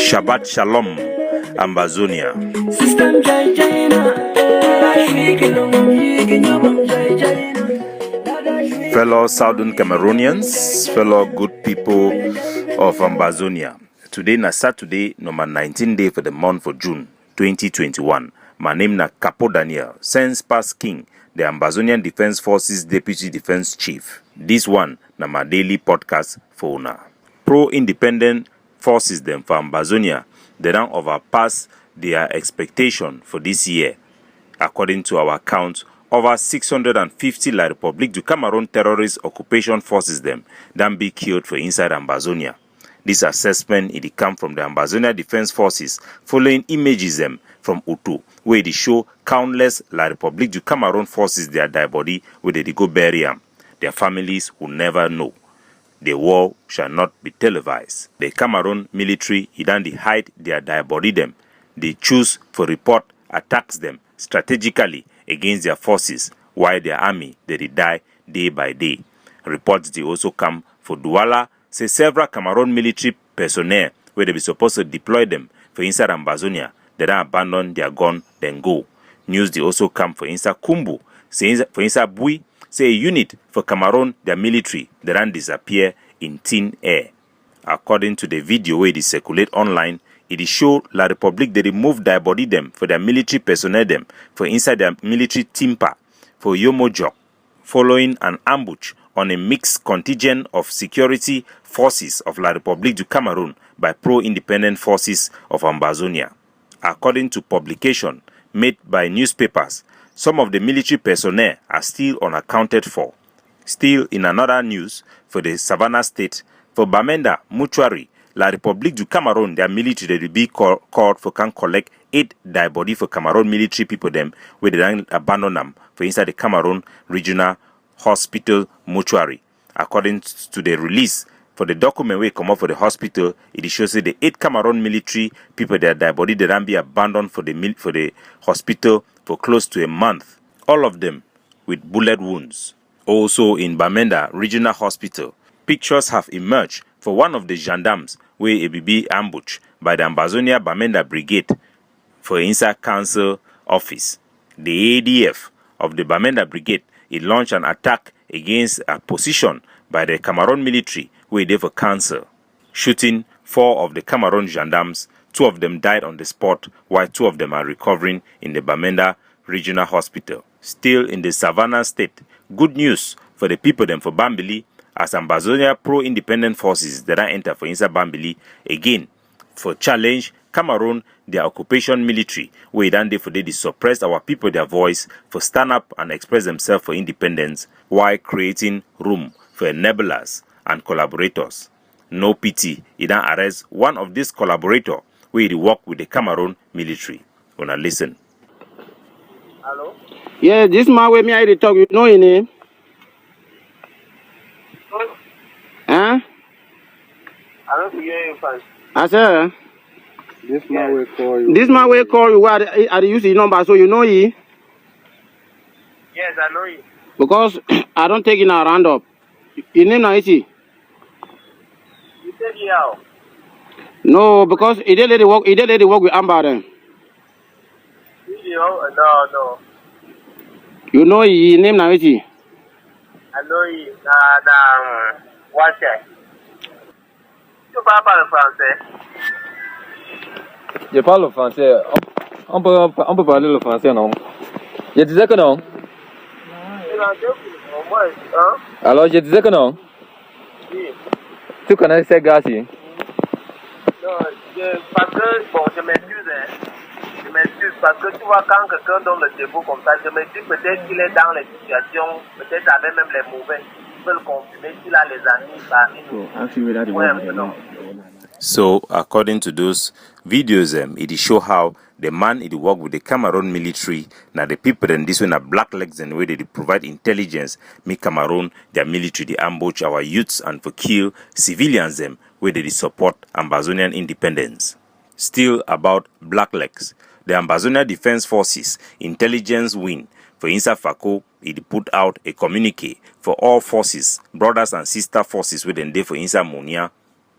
Shabbat Shalom, Ambazonia. Fellow Southern Cameroonians, fellow good people of Ambazonia. Today na Saturday, number 19 day for the month of June 2021. My name na Capo Daniel, Sense Pass King, the Ambazonian Defense Forces Deputy Defense Chief. This one na my daily podcast for una. Pro-independent forces them for Ambazonia, they don't overpass their expectation for this year. According to our count, over 650 La République du Cameroon terrorist occupation forces them then be killed for inside Ambazonia. This assessment it come from the Ambazonia Defense Forces following images them from Utu, where they show countless La République du Cameroon forces their dead body where they go bury them. Their families will never know. The war shall not be televised. The Cameroon military then they hide their dead body them. They choose for report attacks them strategically against their forces, while their army they die day by day. Reports they also come for Douala, say several Cameroon military personnel where they be supposed to deploy them for inside Ambazonia, they then abandon their gun, then go. News they also come for inside Kumbu, say for inside Bui, say a unit for Cameroon, their military, they then disappear in thin air. According to the video where they circulate online, it show La République they remove their body them for their military personnel them for inside their military timpa for Yomojok, following an ambush on a mixed contingent of security forces of La République du Cameroon by pro-independent forces of Ambazonia. According to publication made by newspapers, some of the military personnel are still unaccounted for. Still in another news, for the Savannah State, for Bamenda Mortuary, La République du Cameroon, their military, they will be called for can collect 8 dead body for Cameroon military people them, where they then abandon them for inside the Cameroon Regional Hospital Mortuary. According to the release, for the document where come up for the hospital, it shows that the 8 Cameroon military people their dead body they then be abandoned for the hospital for close to a month. All of them with bullet wounds. Also in Bamenda Regional Hospital, pictures have emerged for one of the gendarmes where it will be ambushed by the Ambazonia Bamenda Brigade for inside council office. The ADF of the Bamenda Brigade it launched an attack against a position by the Cameroon military where they for council, shooting 4 of the Cameroon gendarmes. 2 of them died on the spot, while 2 of them are recovering in the Bamenda Regional Hospital. Still in the Savannah State, good news for the people them for Bambili, as Ambazonia pro-independent forces that are enter for inside Bambili again for challenge Cameroon their occupation military where then they for they suppress our people their voice for stand up and express themselves for independence while creating room for enablers and collaborators. No pity, it then arrest one of these collaborators where he work with the Cameroon military. Wanna listen? Hello? Yeah, this man with me I talk, you know your name? Huh? I don't hear you fine. I said, This man will call you. this man will call you where I use his number, so you know he. Yes, I know you. Because I don't take in a round up. Your name now is he? You said yeah. No, because he did let it work with Amber then. Video? No. You know his name now is he? I know you. Watch it. Tu parles le français? Je parle le français. On peut parler le français, non? Je disais que non. Alors, je disais que non. Oui. Tu connais ces gars-ci? Non, parce que, bon, je m'excuse, hein. Je m'excuse parce que tu vois, quand quelqu'un donne le dépôt comme ça, je me dis peut-être qu'il est dans les situations, peut-être avec même les mauvais. Il peut le confirmer s'il a les amis parmi nous. Ouais, non. So, according to those videos, it show how the man it work with the Cameroon military. Now the people and this one are black legs and where they provide intelligence. Make Cameroon their military they ambush our youths and for kill civilians them where they support Ambazonian independence. Still about black legs, the Ambazonia Defense Forces intelligence wing for Insa Fako it put out a communique for all forces, brothers and sister forces within there for Insa Monia.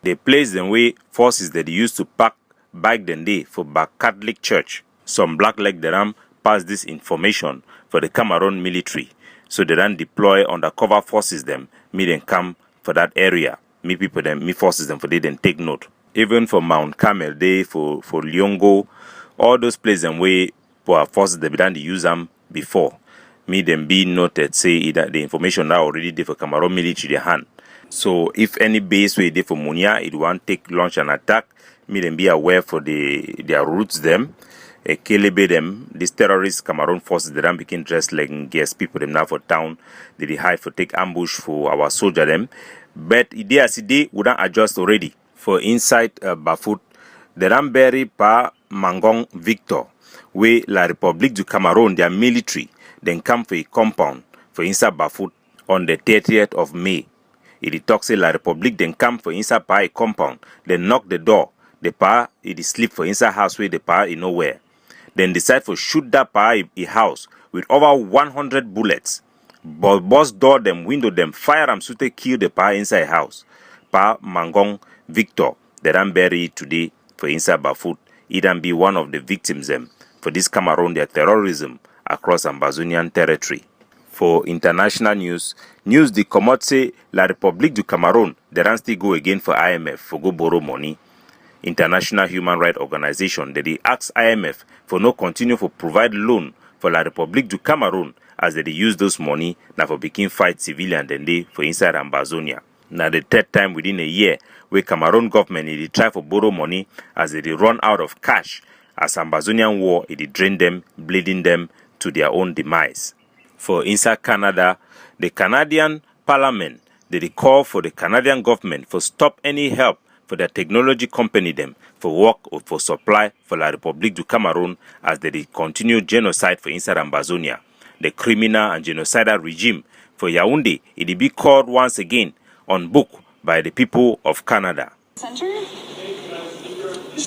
They place them way forces that they used to pack back then day for back Catholic Church. Some black leg the ram pass this information for the Cameroon military. So they then deploy undercover forces them, me then come for that area. Me people them, me forces them for they then take note. Even for Mount Carmel Day, for Lyongo, all those places and way for forces they done use them before. Me them be noted say that the information now already there for Cameroon military their hand. So if any base way there for Munia, it want take launch an attack, me them be aware for their routes them. Kelebe them, these terrorist Cameroon forces they don't begin dressed like guess people them now for town. They hide for take ambush for our soldier them. But they wouldn't adjust already. For inside Bafut, the Ramberi pa Mangong Victor, where La République du Cameroon, their military, then come for a compound for inside Bafut on the 30th of May. It talks La République then come for inside pa a compound, then knock the door. The pa it sleep for inside house where the pa is nowhere. Then decide for shoot that pa a house with over 100 bullets. But boss door them, window them, fire them, so they kill the pa inside house. Pa Mangong Victor, they done buried today for inside Bafut. He done be one of the victims them for this Cameroon their terrorism across Ambazonian territory. For international news the commot say La République du Cameroon, they done still go again for IMF for go borrow money. International Human Rights Organization, they ask IMF for no continue for provide loan for La République du Cameroon as they use those money now for begin fight civilian then they for inside Ambazonia. Now the third time within a year where Cameroon government they try for borrow money as they run out of cash as Ambazonian war it drain them, bleeding them to their own demise. For inside Canada, the Canadian Parliament they call for the Canadian government for stop any help for their technology company them for work or for supply for La République du Cameroon as they continue genocide for inside Ambazonia. The criminal and genocidal regime for Yaoundé, it will be called once again on book by the people of Canada.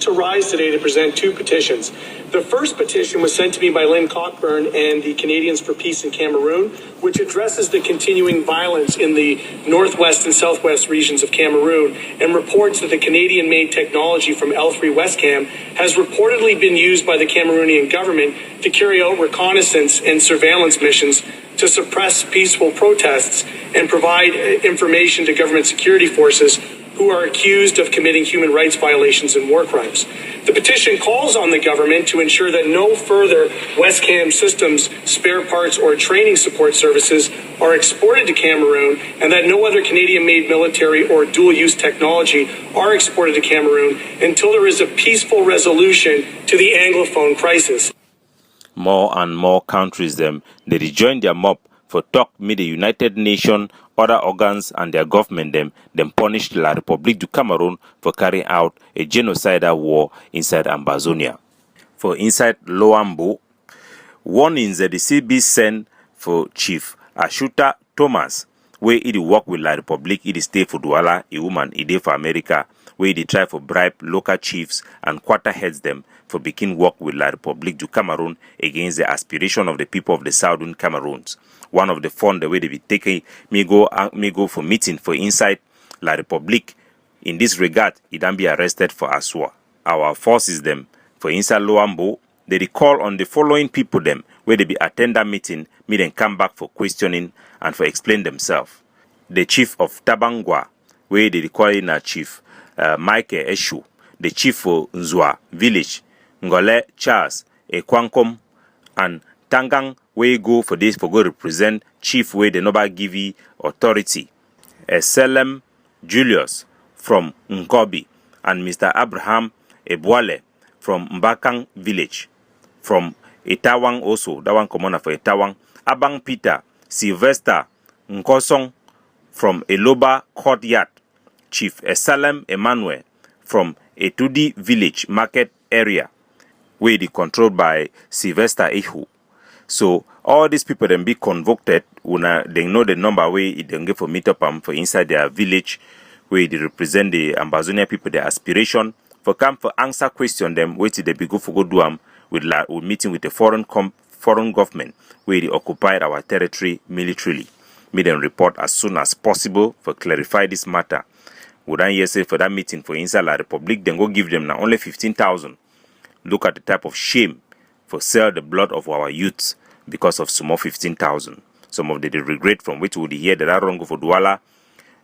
To rise today to present two petitions. The first petition was sent to me by Lynn Cockburn and the Canadians for Peace in Cameroon, which addresses the continuing violence in the northwest and southwest regions of Cameroon and reports that the Canadian-made technology from L3 Westcam has reportedly been used by the Cameroonian government to carry out reconnaissance and surveillance missions to suppress peaceful protests and provide information to government security forces who are accused of committing human rights violations and war crimes. The petition calls on the government to ensure that no further Westcam systems, spare parts, or training support services are exported to Cameroon, and that no other Canadian-made military or dual-use technology are exported to Cameroon until there is a peaceful resolution to the Anglophone crisis. More and more countries they rejoin their mob for talk with the United Nations, other organs and their government them punished La République du Cameroon for carrying out a genocidal war inside Ambazonia. For inside Loambo, warnings that the CB sent for Chief Ashuta Thomas, where he work with La République, he stay for Douala, a woman, he for America, where they try for bribe local chiefs and quarter heads them for begin work with La République du Cameroon against the aspiration of the people of the southern Cameroons. One of the fund the way they be taking me go for meeting for inside La République. In this regard, he then be arrested for Aswa. Our forces them for inside Loambo, they recall on the following people them where they be attend that meeting, me then come back for questioning and for explain themselves. The chief of Tabangwa, where they recall in a chief Mike Eshu, the chief for Nzwa village, Ngole Charles, Ekwankom, and Tangang where go for this for go represent chief where the Noba give authority. Selem Julius from Nkobi and Mr. Abraham Ebwale from Mbakang village. From Etawang also, that one commander for Etawang. Abang Peter Sylvester Nkosong from Eloba Courtyard. Chief Esalem Emmanuel from Etudi village market area where they controlled by Sylvester Ihu. So all these people then be convicted when they know the number where they get for meet up for inside their village where they represent the Ambazonia people, their aspiration for come for answer question them where they be go for go do with meeting with the foreign government where they occupied our territory militarily. Me then report as soon as possible for clarify this matter. would I say for that meeting for inside La Republic, then go give them now only 15,000. Look at the type of shame for sell the blood of our youths because of small 15,000. Some of the regret from which would hear that I wrong for Douala,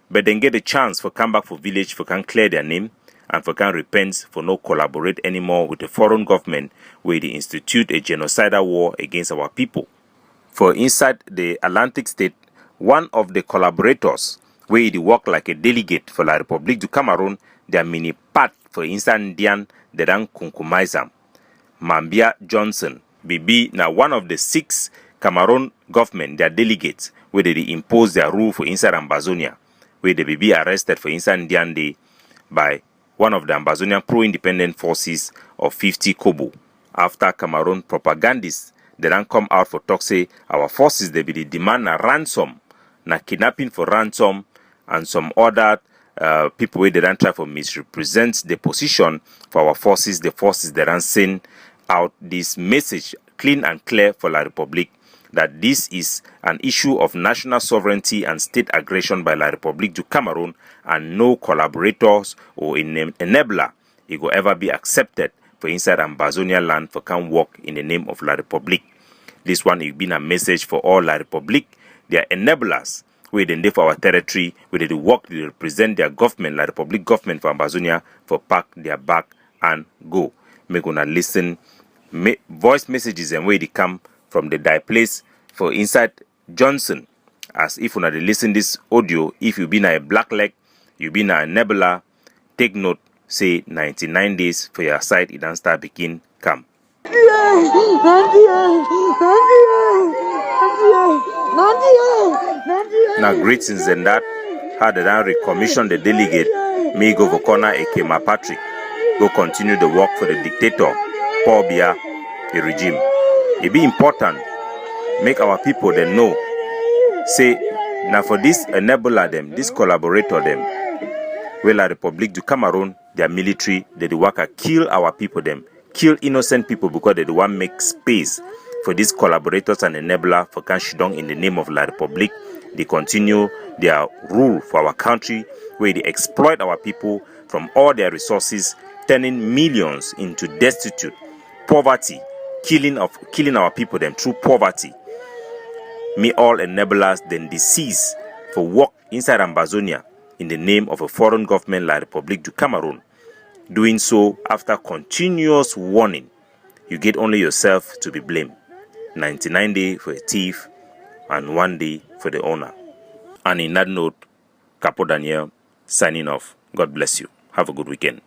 but then get a chance for come back for village for can clear their name and for can repent for no collaborate anymore with the foreign government where they institute a genocidal war against our people. For inside the Atlantic state, one of the collaborators where they work like a delegate for La Republique du Cameroon, their mini part for inside Indian, they don't compromise them. Mambia Johnson, BB, now one of the 6 Cameroon government, their delegates, where they impose their rule for inside Ambazonia, where they be arrested for inside Indian Day by one of the Ambazonian pro-independent forces of 50 Kobo. After Cameroon propagandists, they don't come out for talk say our forces they be demand a ransom, na kidnapping for ransom, and some other people where they don't try for misrepresent the position for our forces. The forces they don't send out this message clean and clear for La Republique that this is an issue of national sovereignty and state aggression by La Republique du Cameroon, and no collaborators or enabler it will ever be accepted for inside Ambazonia land for can work in the name of La Republique. This one has been a message for all La Republique. They are enablers where they live for our territory, where they work, they represent their government, La Republique government for Ambazonia, for pack their back and go. Make gonna listen voice messages and where they come from the die place for inside Johnson. As if when they listen this audio, if you been a black leg, you been a enabler, take note, say 99 days for your side, it don't start begin come. Now greetings and that, how did I recommission the delegate, me go for corner Ekema Patrick, go continue the work for the dictator, Paul Biya, the regime. It be important, make our people then know, say, now for this enabler them, this collaborator them, where La Republique du Cameroon, their military, they do work kill our people them, kill innocent people because they do want make space for these collaborators and enabler for Kanshidong in the name of La Republique. They continue their rule for our country, where they exploit our people from all their resources, turning millions into destitute, poverty, killing our people them through poverty. May all enablers then decease for work inside Ambazonia in the name of a foreign government La Republique du Cameroon. Doing so after continuous warning, you get only yourself to be blamed. 99 days for a thief and 1 day for the owner. And in that note, Capo Daniel signing off. God bless you. Have a good weekend.